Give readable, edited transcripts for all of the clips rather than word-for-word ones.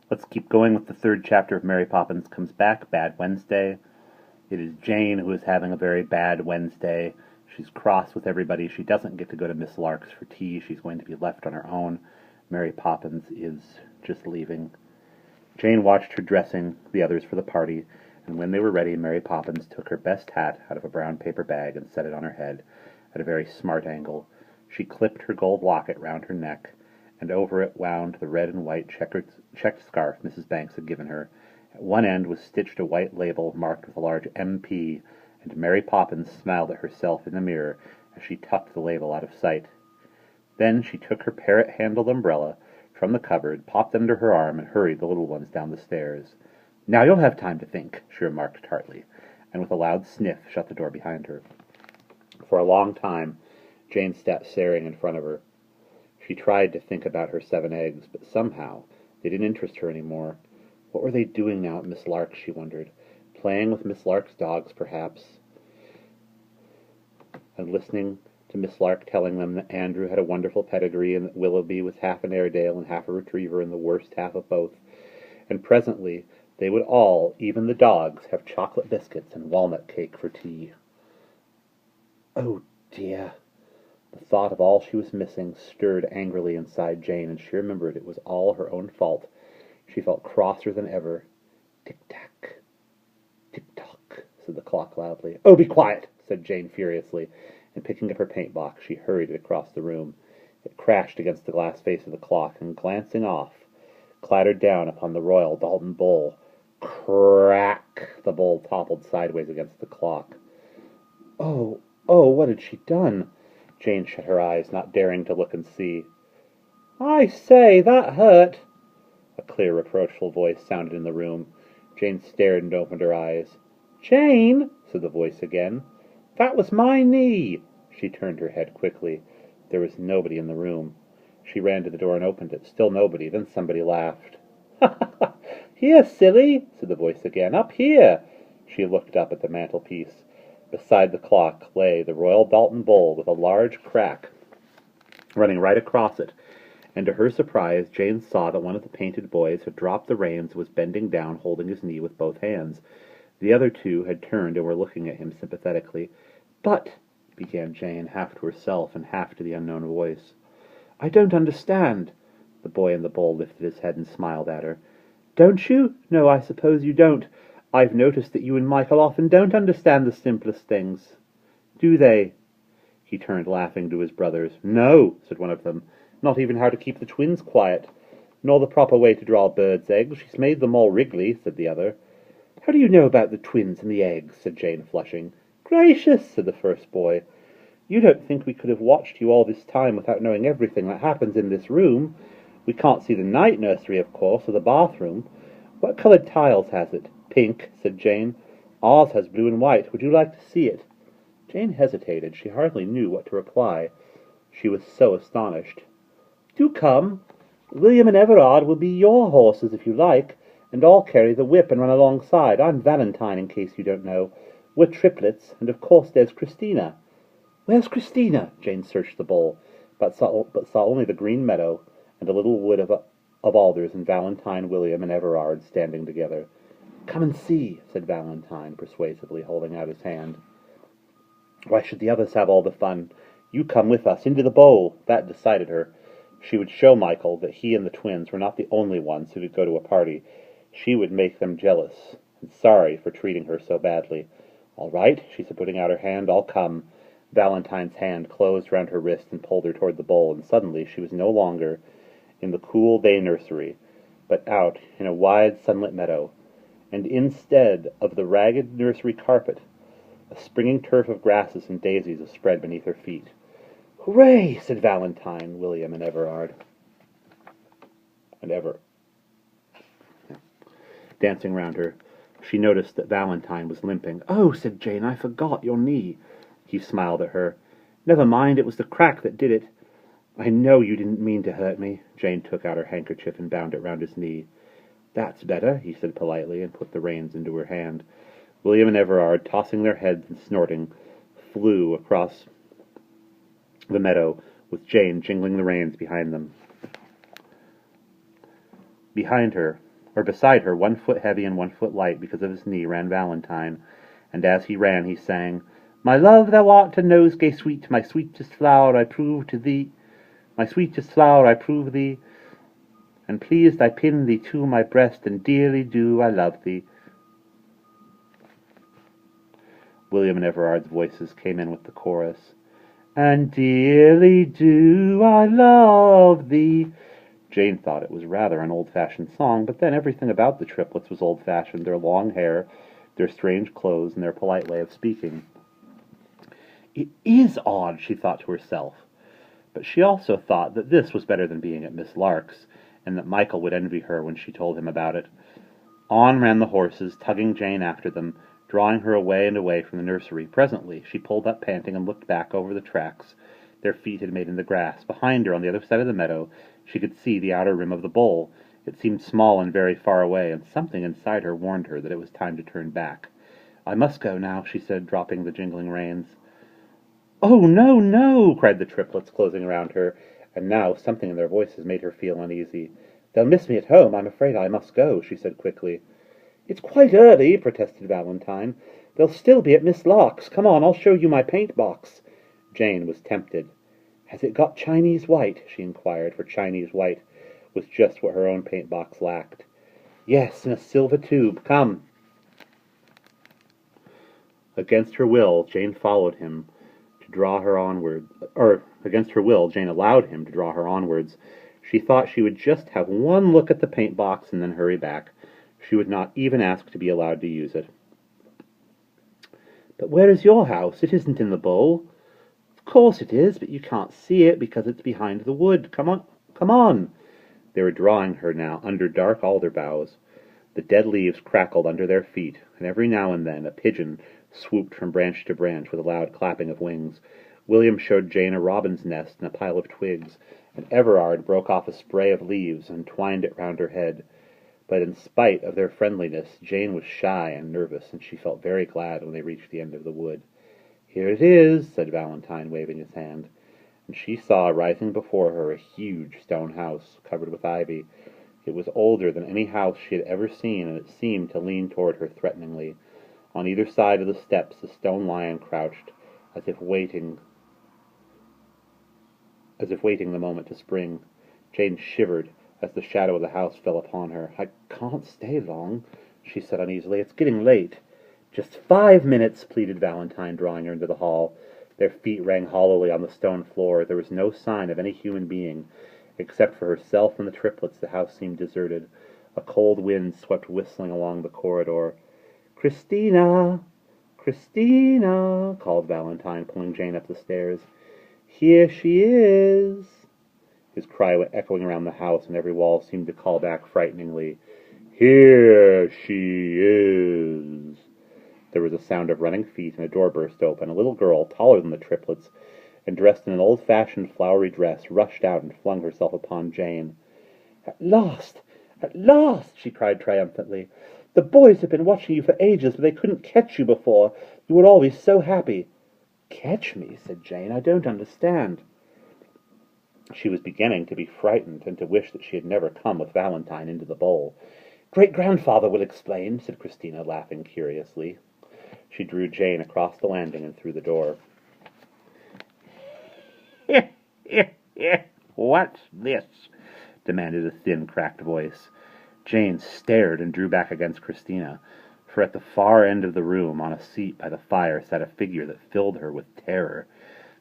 Let's keep going with the third chapter of Mary Poppins Comes Back, Bad Wednesday. It is Jane who is having a very bad Wednesday. She's cross with everybody. She doesn't get to go to Miss Lark's for tea. She's going to be left on her own. Mary Poppins is just leaving. Jane watched her dressing the others for the party, and when they were ready, Mary Poppins took her best hat out of a brown paper bag and set it on her head at a very smart angle. She clipped her gold locket round her neck, and over it wound the red and white checked scarf Mrs. Banks had given her. At one end was stitched a white label marked with a large M.P., and Mary Poppins smiled at herself in the mirror as she tucked the label out of sight. Then she took her parrot-handled umbrella from the cupboard, popped it under her arm, and hurried the little ones down the stairs. "Now you'll have time to think," she remarked tartly, and with a loud sniff shut the door behind her. For a long time Jane sat staring in front of her. She tried to think about her 7 eggs, but somehow they didn't interest her any more. What were they doing now at Miss Lark's, she wondered. Playing with Miss Lark's dogs, perhaps, and listening to Miss Lark telling them that Andrew had a wonderful pedigree and that Willoughby was half an Airedale and half a Retriever and the worst half of both. And presently they would all, even the dogs, have chocolate biscuits and walnut cake for tea. Oh dear! The thought of all she was missing stirred angrily inside Jane, and she remembered it was all her own fault. She felt crosser than ever. Tick-tack, tick-tock, said the clock loudly. "Oh, be quiet," said Jane furiously, and picking up her paint-box, she hurried it across the room. It crashed against the glass face of the clock, and glancing off, clattered down upon the Royal Dalton bowl. Crack! The bowl toppled sideways against the clock. Oh, what had she done? Jane shut her eyes, not daring to look and see. "I say, that hurt!" A clear, reproachful voice sounded in the room. Jane stared and opened her eyes. "Jane," said the voice again, "that was my knee." She turned her head quickly. There was nobody in the room. She ran to the door and opened it. Still nobody. Then somebody laughed. "Here, silly," said the voice again. "Up here." She looked up at the mantelpiece. Beside the clock lay the Royal Dalton bowl with a large crack running right across it, and to her surprise Jane saw that one of the painted boys had dropped the reins and was bending down, holding his knee with both hands. The other 2 had turned and were looking at him sympathetically. "But," began Jane, half to herself and half to the unknown voice. "I don't understand." The boy in the bowl lifted his head and smiled at her. "Don't you? No, I suppose you don't. I've noticed that you and Michael often don't understand the simplest things." "Do they?" He turned laughing to his brothers. "No," said one of them. "Not even how to keep the twins quiet. Nor the proper way to draw birds' eggs. She's made them all wriggly," said the other. "How do you know about the twins and the eggs?" said Jane, flushing. "Gracious," said the first boy. "You don't think we could have watched you all this time without knowing everything that happens in this room? We can't see the night nursery, of course, or the bathroom. What coloured tiles has it?" "Pink," said Jane. "Ours has blue and white. Would you like to see it?" Jane hesitated. She hardly knew what to reply. She was so astonished. "Do come. William and Everard will be your horses if you like, and I'll carry the whip and run alongside. I'm Valentine, in case you don't know. We're triplets, and of course there's Christina." "Where's Christina?" Jane searched the bowl, but saw only the green meadow and a little wood of alders, and Valentine, William, and Everard standing together. "Come and see," said Valentine, persuasively, holding out his hand. "Why should the others have all the fun? You come with us, into the bowl." That decided her. She would show Michael that he and the twins were not the only ones who could go to a party. She would make them jealous, and sorry for treating her so badly. "All right," she said, putting out her hand, "I'll come." Valentine's hand closed round her wrist and pulled her toward the bowl, and suddenly she was no longer in the cool day nursery, but out in a wide sunlit meadow, and instead of the ragged nursery carpet, a springing turf of grasses and daisies was spread beneath her feet. "Hooray!" said Valentine, William, and Everard. Dancing round her, she noticed that Valentine was limping. "Oh," said Jane, "I forgot your knee." He smiled at her. "Never mind, it was the crack that did it." "I know you didn't mean to hurt me." Jane took out her handkerchief and bound it round his knee. "That's better," he said politely, and put the reins into her hand. William and Everard, tossing their heads and snorting, flew across the meadow, with Jane jingling the reins behind them. Behind her, Or beside her, 1 foot heavy and 1 foot light because of his knee, ran Valentine, and as he ran he sang, "My love, thou art a nosegay sweet, my sweetest flower I prove to thee, my sweetest flower I prove thee, and pleased I pin thee to my breast, and dearly do I love thee." William and Everard's voices came in with the chorus. "And dearly do I love thee." Jane thought it was rather an old-fashioned song, but then everything about the triplets was old-fashioned, their long hair, their strange clothes, and their polite way of speaking. It is odd, she thought to herself, but she also thought that this was better than being at Miss Lark's, and that Michael would envy her when she told him about it. On ran the horses, tugging Jane after them, drawing her away and away from the nursery. Presently she pulled up panting and looked back over the tracks their feet had made in the grass. Behind her, on the other side of the meadow, she could see the outer rim of the bowl. It seemed small and very far away, and something inside her warned her that it was time to turn back. "I must go now," she said, dropping the jingling reins. "Oh, no, no!" cried the triplets, closing around her, and now something in their voices made her feel uneasy. "They'll miss me at home. I'm afraid I must go," she said quickly. "It's quite early," protested Valentine. "They'll still be at Miss Lark's. Come on, I'll show you my paint-box." Jane was tempted. "Has it got Chinese white?" she inquired, for Chinese white was just what her own paint-box lacked. "Yes, in a silver tube. Come." Against her will, Jane followed him to draw her onward, or against her will, Jane allowed him to draw her onwards. She thought she would just have one look at the paint-box and then hurry back. She would not even ask to be allowed to use it. "But where is your house? It isn't in the bowl." "Of course it is, but you can't see it because it's behind the wood. Come on, come on." They were drawing her now under dark alder boughs. The dead leaves crackled under their feet, and every now and then a pigeon swooped from branch to branch with a loud clapping of wings. William showed Jane a robin's nest in a pile of twigs, and Everard broke off a spray of leaves and twined it round her head. But in spite of their friendliness, Jane was shy and nervous, and she felt very glad when they reached the end of the wood. "Here it is," said Valentine, waving his hand, and she saw rising before her a huge stone house covered with ivy. It was older than any house she had ever seen, and it seemed to lean toward her threateningly. On either side of the steps a stone lion crouched, as if waiting the moment to spring. Jane shivered as the shadow of the house fell upon her. "I can't stay long," she said uneasily. "It's getting late." "Just 5 minutes," pleaded Valentine, drawing her into the hall. Their feet rang hollowly on the stone floor. There was no sign of any human being. Except for herself and the triplets, the house seemed deserted. A cold wind swept whistling along the corridor. "Christina! Christina!" called Valentine, pulling Jane up the stairs. "Here she is!" His cry went echoing around the house, and every wall seemed to call back frighteningly, "Here she is!" There was a sound of running feet, and a door burst open. A little girl, taller than the triplets, and dressed in an old-fashioned flowery dress, rushed out and flung herself upon Jane. "At last! At last!" she cried triumphantly. "The boys have been watching you for ages, but they couldn't catch you before. You were always so happy." "Catch me?" said Jane. "I don't understand." She was beginning to be frightened and to wish that she had never come with Valentine into the bowl. "Great-grandfather will explain," said Christina, laughing curiously. She drew Jane across the landing and through the door. "What's this?" demanded a thin, cracked voice. Jane stared and drew back against Christina, for at the far end of the room, on a seat by the fire, sat a figure that filled her with terror.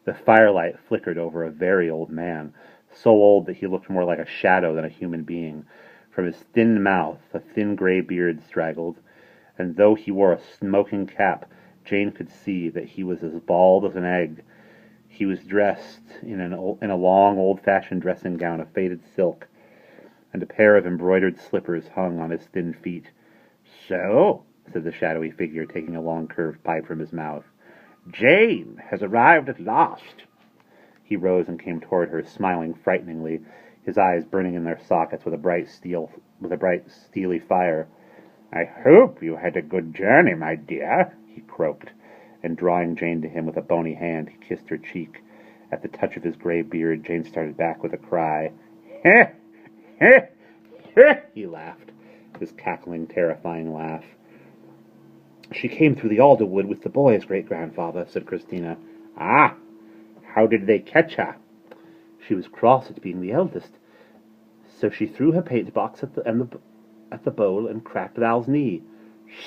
The firelight flickered over a very old man, so old that he looked more like a shadow than a human being. From his thin mouth a thin gray beard straggled, and though he wore a smoking cap, Jane could see that he was as bald as an egg. He was dressed in a long, old-fashioned dressing gown of faded silk, and a pair of embroidered slippers hung on his thin feet. "So," said the shadowy figure, taking a long curved pipe from his mouth, "Jane has arrived at last." He rose and came toward her, smiling frighteningly, his eyes burning in their sockets with a bright steely fire. "I hope you had a good journey, my dear," he croaked, and drawing Jane to him with a bony hand, he kissed her cheek. At the touch of his gray beard, Jane started back with a cry. "Heh! Heh! Heh!" he laughed, his cackling, terrifying laugh. "She came through the alder wood with the boys, great-grandfather," said Christina. "Ah! How did they catch her?" "She was cross at being the eldest, so she threw her paint-box at the bowl and cracked Val's knee."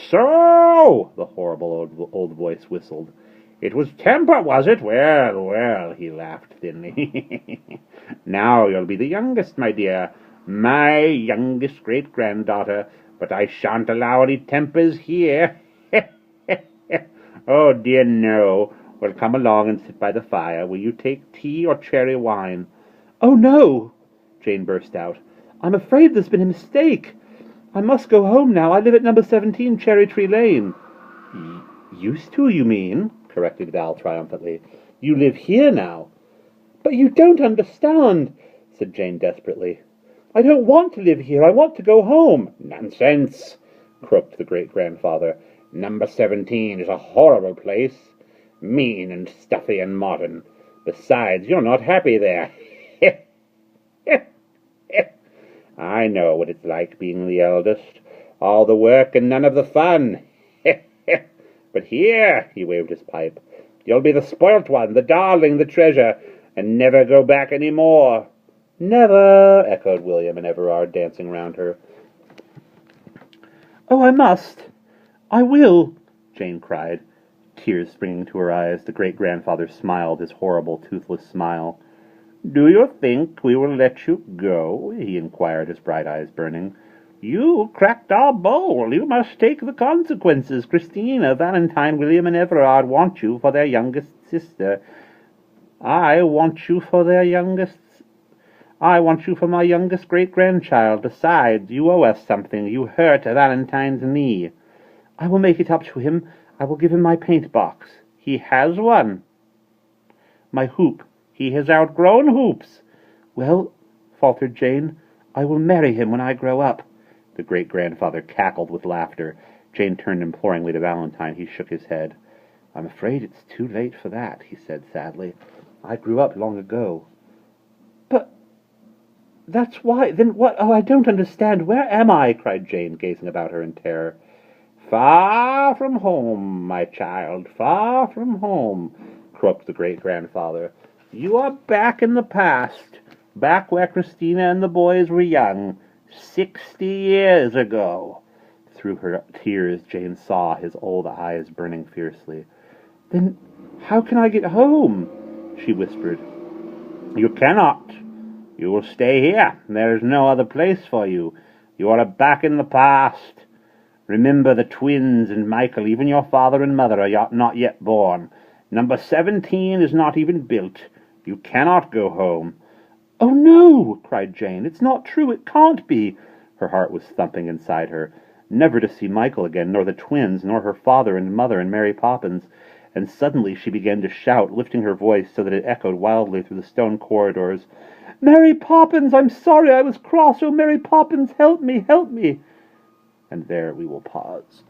"So!" the horrible old voice whistled. "It was temper, was it? Well, well," he laughed thinly. "Now you'll be the youngest, my dear, my youngest great-granddaughter, but I shan't allow any tempers here." "Oh, dear, no. Well, come along and sit by the fire. Will you take tea or cherry wine?" "Oh, no!" Jane burst out. "I'm afraid there's been a mistake. I must go home now. I live at number 17 Cherry Tree Lane." "Used to, you mean?" corrected Val triumphantly. "You live here now." "But you don't understand," said Jane desperately. "I don't want to live here. I want to go home." "Nonsense," croaked the great-grandfather. "Number 17 is a horrible place. Mean and stuffy and modern. Besides, you're not happy there. I know what it's like being the eldest. All the work and none of the fun. But here," he waved his pipe, "you'll be the spoilt one, the darling, the treasure, and never go back any more." "Never," echoed William and Everard, dancing round her. "Oh, I must. I will," Jane cried, tears springing to her eyes. The great-grandfather smiled his horrible, toothless smile. "Do you think we will let you go?" he inquired, his bright eyes burning. "You cracked our bowl. You must take the consequences. Christina, Valentine, William, and Everard want you for their youngest sister. I want you for my youngest great-grandchild. Besides, you owe us something. You hurt Valentine's knee." "I will make it up to him. I will give him my paint-box." "He has one." "My hoop." "He has outgrown hoops." "Well," faltered Jane, "I will marry him when I grow up." The great-grandfather cackled with laughter. Jane turned imploringly to Valentine. He shook his head. "I'm afraid it's too late for that," he said sadly. "I grew up long ago." "But that's why... Then what... Oh, I don't understand. Where am I?" cried Jane, gazing about her in terror. "Far from home, my child, far from home," croaked the great-grandfather. "You are back in the past, back where Christina and the boys were young, 60 years ago." Through her tears, Jane saw his old eyes burning fiercely. "Then how can I get home?" she whispered. "You cannot. You will stay here. There is no other place for you. You are back in the past. Remember the twins and Michael. Even your father and mother are not yet born. Number 17 is not even built. You cannot go home." "Oh, no!" cried Jane. "It's not true. It can't be." Her heart was thumping inside her. Never to see Michael again, nor the twins, nor her father and mother and Mary Poppins. And suddenly she began to shout, lifting her voice so that it echoed wildly through the stone corridors. "Mary Poppins, I'm sorry I was cross. Oh, Mary Poppins, help me, help me." And there we will pause.